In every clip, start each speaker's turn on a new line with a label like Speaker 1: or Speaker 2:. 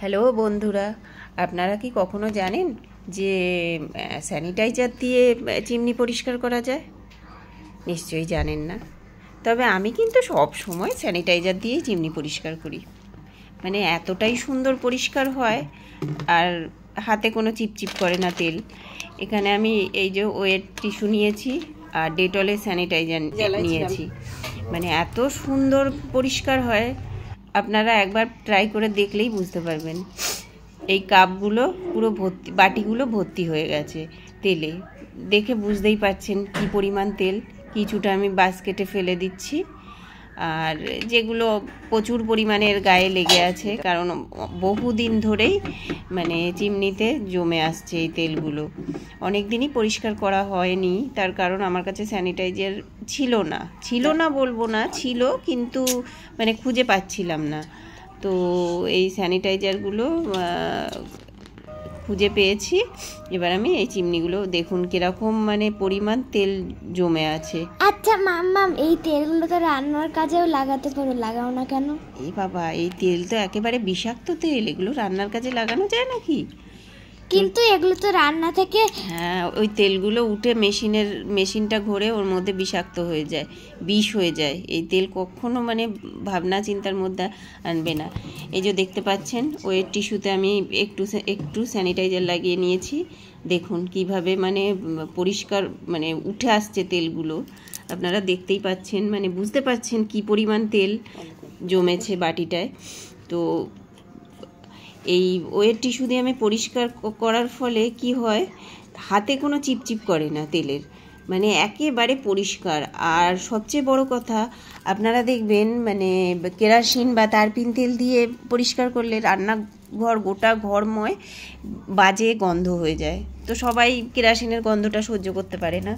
Speaker 1: Hello বন্ধুরা, আপনারা কি কখনো জানেন যে স্যানিটাইজার দিয়ে চিমনি পরিষ্কার করা যায়? নিশ্চয়ই জানেন না। তবে আমি কিন্তু সব সময় স্যানিটাইজার দিয়েই চিমনি পরিষ্কার করি। মানে এতটাই সুন্দর পরিষ্কার হয়, আর হাতে কোনো চিপচিপ করে না তেল। এখানে আমি এই যে ওয়েট টিস্যু নিয়েছি আর ডেটলের স্যানিটাইজার নিয়েছি। মানে এত সুন্দর পরিষ্কার হয়, আপনারা একবার ট্রাই করে দেখলেই বুঝতে পারবেন। এই কাপগুলো পুরো ভর্তি, বাটিগুলো ভর্তি হয়ে গেছে তেলে। দেখে বুঝতেই পারছেন কি পরিমাণ তেল। কিছুটা আমি বাস্কেটে ফেলে দিচ্ছি, আর যেগুলো প্রচুর পরিমাণের গায়ে লেগে আছে, কারণ বহুদিন ধরেই মানে চিমনিতে জমে আসছে এই তেলগুলো। অনেক দিনই পরিষ্কার করা হয়নি, তার কারণ আমার কাছে স্যানিটাইজার ছিল না বলবো না, ছিল, কিন্তু মানে খুঁজে পাচ্ছিলাম না। তো এই স্যানিটাইজারগুলো খুঁজে পেয়েছি। এবার আমি এই চিমনিগুলো দেখুন কিরকম মানে পরিমাণ তেল জমে আছে।
Speaker 2: আচ্ছা মাম্মাম, এই তেলগুলো তো রান্নার কাজেও লাগাতে পারো, লাগাও না কেন?
Speaker 1: এই বাবা, এই তেল তো একেবারে বিষাক্ত তেল, এগুলো রান্নার কাজে লাগানো যায় নাকি?
Speaker 2: কিন্তু এগুলো তো রান্না থেকে,
Speaker 1: হ্যাঁ, ওই তেলগুলো উঠে মেশিনটা ঘুরে ওর মধ্যে বিষাক্ত হয়ে যায়, বিষ হয়ে যায়। এই তেল কখনো মানে ভাবনা চিন্তার মধ্যে আনবে না। এই যে দেখতে পাচ্ছেন ওয়েট টিস্যুতে আমি একটু স্যানিটাইজার লাগিয়ে নিয়েছি। দেখুন কিভাবে মানে পরিষ্কার মানে উঠে আসছে তেলগুলো। আপনারা দেখতেই পাচ্ছেন, মানে বুঝতে পারছেন কি পরিমাণ তেল জমেছে বাটিটায়। তো এই ওয়েট টিস্যু দিয়ে আমি পরিষ্কার করার ফলে কি হয়, হাতে কোনো চিপচিপ করে না তেলের, মানে একেবারে পরিষ্কার। আর সবচেয়ে বড় কথা, আপনারা দেখবেন মানে কেরোসিন বা তারপিন তেল দিয়ে পরিষ্কার করলে রান্নাঘর গোটা ঘরময় বাজে গন্ধ হয়ে যায়। তো সবাই কেরোসিনের গন্ধটা সহ্য করতে পারে না।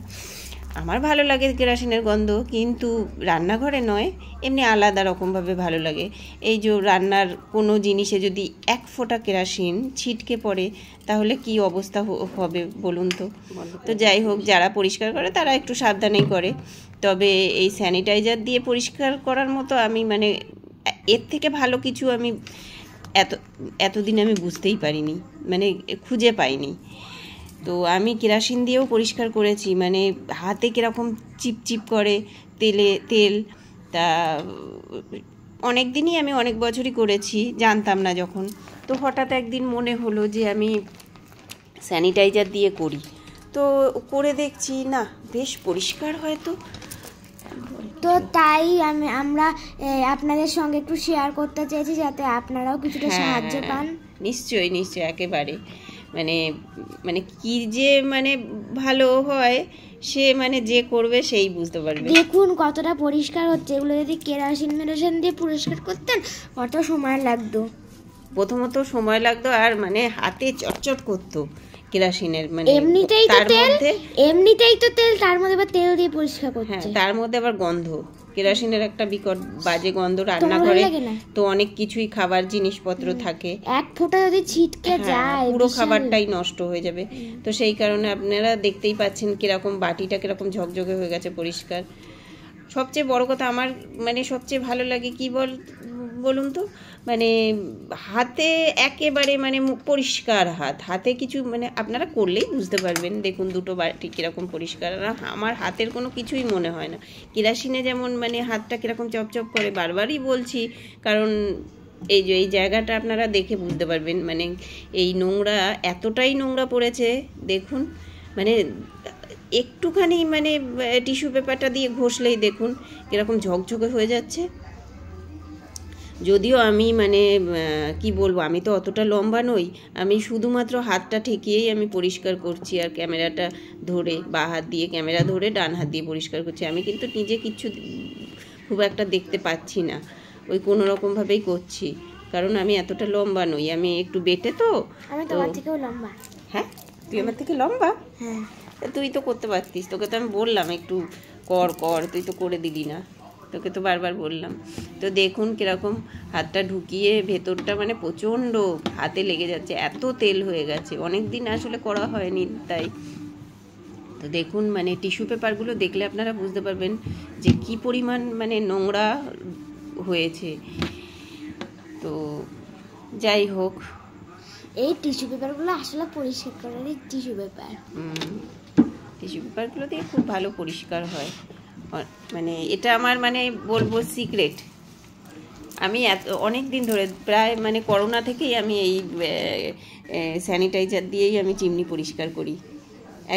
Speaker 1: আমার ভালো লাগে কেরোসিনের গন্ধ, কিন্তু রান্নাঘরে নয়, এমনি আলাদা রকমভাবে ভালো লাগে। এই যে রান্নার কোনো জিনিসে যদি এক ফোঁটা কেরোসিন ছিটকে পড়ে, তাহলে কি অবস্থা হবে বলুন তো। তো যাই হোক, যারা পরিষ্কার করে তারা একটু সাবধানেই করে। তবে এই স্যানিটাইজার দিয়ে পরিষ্কার করার মতো আমি মানে এর থেকে ভালো কিছু আমি এতদিন আমি বুঝতেই পারিনি, মানে খুঁজে পাইনি। তো আমি কেরোসিন দিয়েও পরিষ্কার করেছি, মানে হাতে কীরকম চিপচিপ করে তেল। তা অনেক দিনই আমি অনেক বছরই করেছি, জানতাম না যখন। তো হঠাৎ একদিন মনে হলো যে আমি স্যানিটাইজার দিয়ে করি। তো করে দেখছি না, বেশ পরিষ্কার হয়।
Speaker 2: তো তাই আমরা আপনাদের সঙ্গে একটু শেয়ার করতে চেয়েছি, যাতে আপনারাও কিছুটা সাহায্য পান।
Speaker 1: নিশ্চয়ই একেবারে মানে কি যে মানে ভালো হয়, সে মানে যে করবে সেই বুঝতে পারবে।
Speaker 2: দেখুন কতটা পরিষ্কার হচ্ছে। এগুলো যদি কেরোসিন দিয়ে পরিষ্কার করতেন কত সময় লাগতো।
Speaker 1: প্রথমত সময় লাগতো, আর মানে হাতে চটচট করতো কেরোসিনের, মানে
Speaker 2: এমনিতেই তো তেল, তার মধ্যে আবার তেল দিয়ে পরিষ্কার করছে।
Speaker 1: হ্যাঁ, তার মধ্যে আবার গন্ধ, কেরোসিনের একটা বিকট বাজে গন্ধ। রান্নাঘরে তো অনেক কিছুই খাবার জিনিসপত্র থাকে,
Speaker 2: এক ফোঁটা যদি ছিটকে যায়
Speaker 1: পুরো খাবারটাই নষ্ট হয়ে যাবে। তো সেই কারণে আপনারা দেখতেই পাচ্ছেন কিরকম বাটিটা কিরকম ঝকঝকে হয়ে গেছে, পরিষ্কার। সবচেয়ে বড় কথা আমার মানে সবচেয়ে ভালো লাগে কি বলুন তো, মানে হাতে একেবারে মানে পরিষ্কার হাতে কিছু মানে আপনারা করলেই বুঝতে পারবেন। দেখুন দুটো বাটি কীরকম পরিষ্কার, আমার হাতের কোনো কিছুই মনে হয় না। কেরোসিনে যেমন মানে হাতটা কীরকম চপচপ করে, বারবারই বলছি, কারণ এই জায়গাটা আপনারা দেখে বুঝতে পারবেন। মানে এই নোংরা, এতটাই নোংরা পড়েছে দেখুন, মানে একটুখানি মানে টিস্যু পেপারটা দিয়ে ঘষলেই দেখুন কীরকম ঝকঝকে হয়ে যাচ্ছে। যদিও আমি মানে কি বলবো, আমি তো অতটা লম্বা নই, আমি শুধুমাত্র হাতটা ঠেকিয়েই আমি পরিষ্কার করছি, আর ক্যামেরাটা ধরে বা হাত দিয়ে ক্যামেরা ধরে ডান হাত দিয়ে পরিষ্কার করছি। আমি কিন্তু নিজে কিচ্ছু খুব একটা দেখতে পাচ্ছি না, ওই কোনো রকমভাবেই করছি, কারণ আমি এতটা লম্বা নই, আমি একটু বেটে। তো
Speaker 2: আমি তোমার থেকেও লম্বা।
Speaker 1: হ্যাঁ, তুই আমার থেকে লম্বা?
Speaker 2: হ্যাঁ,
Speaker 1: তুই তো করতে পারতিস, তোকে তো আমি বললাম একটু কর, তুই তো করে দিলি না, তোকে তো বারবার বললাম। তো দেখুন কিরকম হাতটা ঢুকিয়ে ভেতরটা মানে প্রচণ্ড হাতে লেগে যাচ্ছে, এত তেল হয়ে গেছে, অনেক দিন আসলে করা হয়নি তাই। তো দেখুন মানে টিস্যু পেপারগুলো দেখলে আপনারা বুঝতে পারবেন যে কি পরিমাণ মানে নোংরা হয়েছে। তো যাই হোক,
Speaker 2: এই টিস্যু পেপারগুলো আসলে পরিষ্কার করার টিস্যু পেপার,
Speaker 1: টিস্যু পেপারগুলো দিয়ে খুব ভালো পরিষ্কার হয়। মানে এটা আমার মানে বলবো সিক্রেট। আমি অনেক দিন ধরে, প্রায় মানে করোনা থেকেই আমি এই স্যানিটাইজার দিয়েই আমি চিমনি পরিষ্কার করি।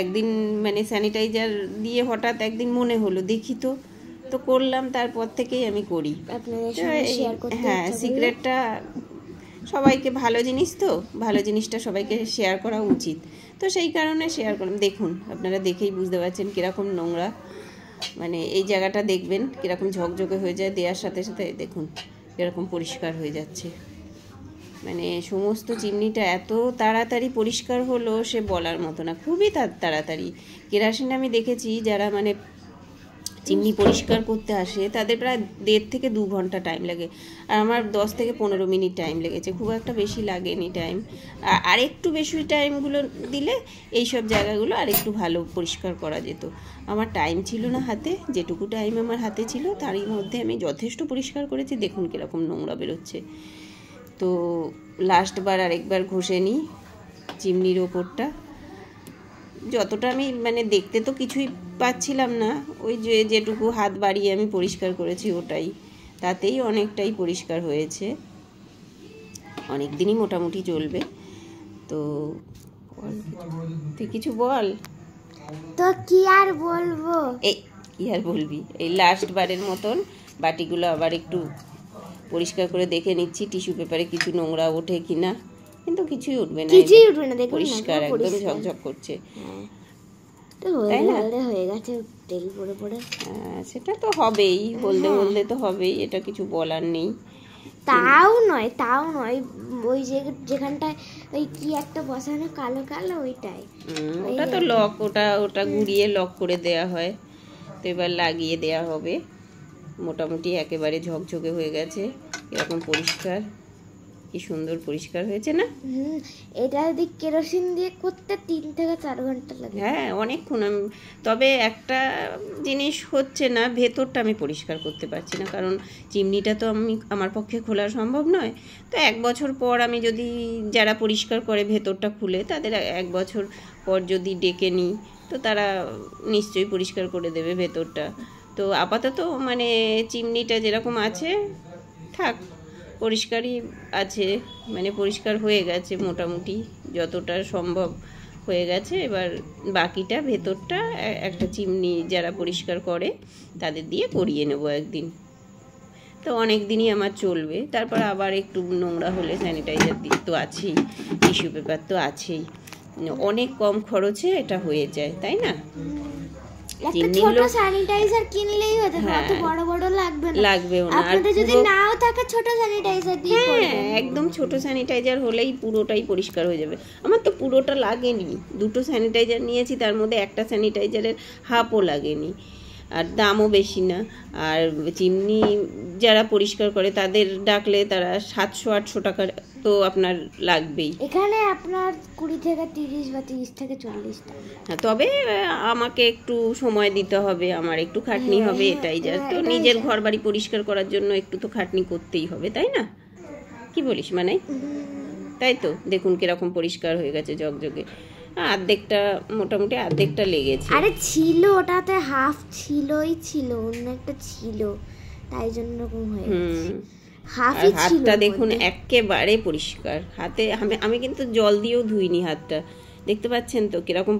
Speaker 1: একদিন মানে স্যানিটাইজার দিয়ে হঠাৎ একদিন মনে হলো দেখি তো করলাম, তারপর থেকেই আমি করি। হ্যাঁ, সিক্রেটটা সবাইকে, ভালো জিনিস তো, ভালো জিনিসটা সবাইকে শেয়ার করা উচিত, তো সেই কারণে শেয়ার করলাম। দেখুন, আপনারা দেখেই বুঝতে পারছেন কীরকম নোংরা, মানে এই জায়গাটা দেখবেন কীরকম ঝকঝকে হয়ে যায়, দেওয়ার সাথে সাথে দেখুন কীরকম পরিষ্কার হয়ে যাচ্ছে। মানে সমস্ত চিমনিটা এত তাড়াতাড়ি পরিষ্কার হলো সে বলার মতো না, খুবই তাড়াতাড়ি। কেরাসিন আমি দেখেছি যারা মানে চিমনি পরিষ্কার করতে আসে তাদের প্রায় 1.5 থেকে 2 ঘন্টা টাইম লাগে, আর আমার 10 থেকে 15 মিনিট টাইম লেগেছে, খুব একটা বেশি লাগেনি টাইম। আর একটু বেশি টাইমগুলো দিলে এইসব জায়গাগুলো আর একটু ভালো পরিষ্কার করা যেত। আমার টাইম ছিল না হাতে, যেটুকু টাইম আমার হাতে ছিল তারই মধ্যে আমি যথেষ্ট পরিষ্কার করেছি। দেখুন কীরকম নোংরা বেরোচ্ছে। তো লাস্টবার আরেকবার ঘষে নিই চিমনির ওপরটা। যতটা আমি মানে দেখতে তো কিছুই পাচ্ছিলাম না, ওই যেটুকু হাত বাড়িয়ে আমি পরিষ্কার করেছি ওটাই, তাতেই অনেকটাই পরিষ্কার হয়েছে। অনেক দিনই মোটামুটি চলবে। তো তুই কিছু বল।
Speaker 2: তো কি আর বলবো,
Speaker 1: এই কি আর বলবি, এই লাস্ট বারের মতন বাটিগুলো আবার একটু পরিষ্কার করে দেখে নিচ্ছি টিস্যু পেপারে কিছু নোংরা ওঠে কিনা, কিন্তু কিছুই উঠবে না, পরিষ্কার একদম ঝকঝক করছে।
Speaker 2: তাই না, হয়ে গেছে তেল পড়ে পড়ে।
Speaker 1: সেটা তো হবেই, হলদে হলদে তো হবেই, এটা কিছু বলার নেই।
Speaker 2: তাও নয় ওই যেখানটায় ওই কি একটা বসানো কালো কালো ওইটাই,
Speaker 1: ওটা তো লক, ওটা ঘুরিয়ে লক করে দেয়া হয়, তো এবার লাগিয়ে দেয়া হবে। মোটামুটি একেবারে ঝকঝকে হয়ে গেছে, এরকম পরিষ্কার, কি সুন্দর পরিষ্কার হয়েছে না।
Speaker 2: এটা যদি কেরোসিন দিয়ে করতে 3 থেকে 4 ঘন্টা লাগে।
Speaker 1: হ্যাঁ, অনেকক্ষণ। তবে একটা জিনিস হচ্ছে না, ভেতরটা আমি পরিষ্কার করতে পারছি না, কারণ চিমনিটা তো আমার পক্ষে খোলা সম্ভব নয়। তো 1 বছর পর আমি যদি, যারা পরিষ্কার করে ভেতরটা খুলে, তাদের 1 বছর পর যদি ডেকে নিই তো তারা নিশ্চয়ই পরিষ্কার করে দেবে ভেতরটা। তো আপাতত মানে চিমনিটা যেরকম আছে থাক, পরিষ্কারই আছে, মানে পরিষ্কার হয়ে গেছে মোটামুটি, যতটা সম্ভব হয়ে গেছে। এবার বাকিটা ভেতরটা একটা চিমনি যারা পরিষ্কার করে তাদের দিয়ে করিয়ে নেব একদিন, তো অনেক দিনই আমার চলবে। তারপর আবার একটু নোংরা হলে স্যানিটাইজার দিয়ে তো আছেই, টিস্যু পেপার তো আছেই, অনেক কম খরচে এটা হয়ে যায়, তাই না।
Speaker 2: ছোট স্যানিটাইজার কিনলেই হতো, অত বড় বড় লাগবেও না। আপনাদের যদি নাও থাকে ছোট স্যানিটাইজার দিয়ে করবেন,
Speaker 1: একদম ছোট স্যানিটাইজার হলেই পুরোটাই পরিষ্কার হয়ে যাবে। আমার তো পুরোটা লাগেনি, 2টো স্যানিটাইজার নিয়েছি, তার মধ্যে একটা স্যানিটাইজারের হাফও লাগেনি, আর দামও বেশি না। আর চিমনি যারা পরিষ্কার করে তাদের ডাকলে তারা 700-800 টাকা তো আপনার লাগবেই।
Speaker 2: এখানে আপনার 20 থেকে 30 বা 30 থেকে 40 টাকা।
Speaker 1: তবে আমাকে একটু সময় দিতে হবে, আমার একটু খাটনি হবে, এটাই যা। তো নিজের ঘর বাড়ি পরিষ্কার করার জন্য একটু তো খাটনি করতেই হবে, তাই না, কি বলিস মানে। তাই তো দেখুন কিরকম পরিষ্কার হয়ে গেছে ঝকঝকে, মোটামুটি অর্ধেকটা লেগেছে।
Speaker 2: আরে ছিল, ওটাতে হাফ ছিল, অন্য একটা ছিল, তাই জন্য এরকম হয়ে গেছে।
Speaker 1: হাতটা দেখুন একেবারে পরিষ্কার, হাতে আমি কিন্তু জল দিয়েও ধুইনি হাতটা, দেখতে পাচ্ছেন তো কিরকম